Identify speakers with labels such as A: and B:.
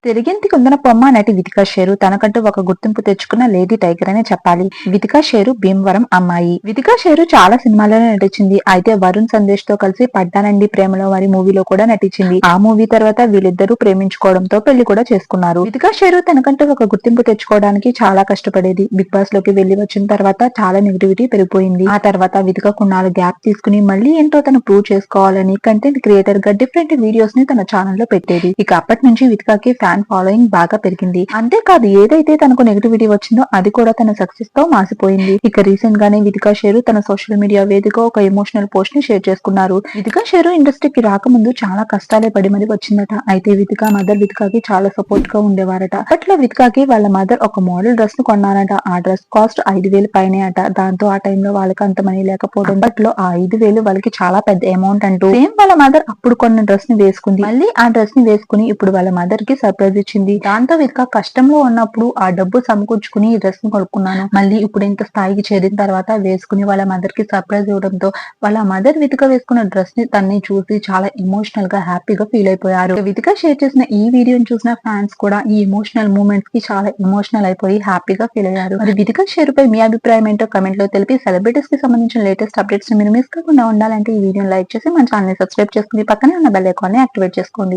A: తెలుగింటి కుందన బొమ్మ నటి వితికా షేరు తనకంటూ ఒక గుర్తింపు తెచ్చుకున్న లేడీ టైగర్ అనే చెప్పాలి. వితికా షేరు భీమవరం అమ్మాయి. వితికా షేరు చాలా సినిమాలలో నటించింది. అయితే వరుణ్ సందేశ్ తో కలిసి పడ్డానండి ప్రేమలో వారి మూవీలో కూడా నటించింది. ఆ మూవీ తర్వాత వీళ్ళిద్దరూ ప్రేమించుకోవడంతో పెళ్లి కూడా చేసుకున్నారు. వితికా షేరు తనకంటూ ఒక గుర్తింపు తెచ్చుకోవడానికి చాలా కష్టపడేది. బిగ్ బాస్ లోకి వెళ్లి వచ్చిన తర్వాత చాలా నెగిటివిటీ పెరిగిపోయింది. ఆ తర్వాత వితిక కొన్నాళ్ళు గ్యాప్ తీసుకుని మళ్ళీ ఏంటో తను ప్రూవ్ చేసుకోవాలని కంటెంట్ క్రియేటర్ గా డిఫరెంట్ వీడియోస్ ని తన ఛానల్ లో పెట్టేది. ఇక అప్పటి నుంచి వితికాకి ఫ్యాన్ ఫాలోయింగ్ బాగా పెరిగింది. అంతేకాదు ఏదైతే తనకు నెగిటివిటీ వచ్చిందో అది కూడా తన సక్సెస్ తో మాసిపోయింది. ఇక రీసెంట్ గానే వితికా షేరు తన సోషల్ మీడియా వేదిక ఒక ఎమోషనల్ పోస్ట్ ని షేర్ చేసుకున్నారు. వితికా షేరు ఇండస్ట్రీకి రాకముందు చాలా కష్టాలే పడి మరి వచ్చిందట. అయితే వితికా మదర్ వితికాకి చాలా సపోర్ట్ గా ఉండేవారట. అప్పట్లో వితికాకి వాళ్ళ మదర్ ఒక మోడల్ డ్రెస్ ను కొన్నారట. ఆ డ్రెస్ కాస్ట్ 5,000 పైనే అట. దాంతో ఆ టైంలో వాళ్ళకి అంత మనీ లేకపోవడం బట్లో ఆ 5,000 వాళ్ళకి చాలా పెద్ద అమౌంట్ అంటూ సేమ్ వాళ్ళ మదర్ అప్పుడు కొన్న డ్రెస్ ని వేసుకుంది. మళ్ళీ ఆ డ్రెస్ ని వేసుకుని ఇప్పుడు వాళ్ళ మదర్ కి సర్ప్రైజ్ ఇచ్చింది. దాంతో వితిక కష్టంలో ఉన్నప్పుడు ఆ డబ్బు సమకూర్చుకుని ఈ డ్రెస్ ని కొనుక్కున్నాను. మళ్ళీ ఇప్పుడు ఇంత స్థాయికి చేరిన తర్వాత వేసుకుని వాళ్ళ మదర్ కి సర్ప్రైజ్ ఇవ్వడంతో వాళ్ళ మదర్ వితిక వేసుకున్న డ్రెస్ ని తన్ని చూసి చాలా ఎమోషనల్ గా హ్యాపీగా ఫీల్ అయిపోయారు. వితిక షేర్ చేసిన ఈ వీడియోని చూసిన ఫ్యాన్స్ కూడా ఈ ఎమోషనల్ మూమెంట్స్ కి చాలా ఎమోషనల్ అయిపోయి హ్యాపీగా ఫీల్ అయ్యారు. మరి వితిక షేర్ పై మీ అభిప్రాయం ఏంటో కమెంట్ లో తెలిపి సెలబ్రిటీస్ కి సంబంధించిన లేటెస్ట్ అప్డేట్స్ ని మీరు మిస్ కాకుండా ఉండాలంటే ఈ వీడియోని లైక్ చేసి మన ఛానల్ ని సబ్స్క్రైబ్ చేసుకుని పక్కనే ఉన్న బెల్ ఐకాన్ ని యాక్టివేట్ చేసుకోండి.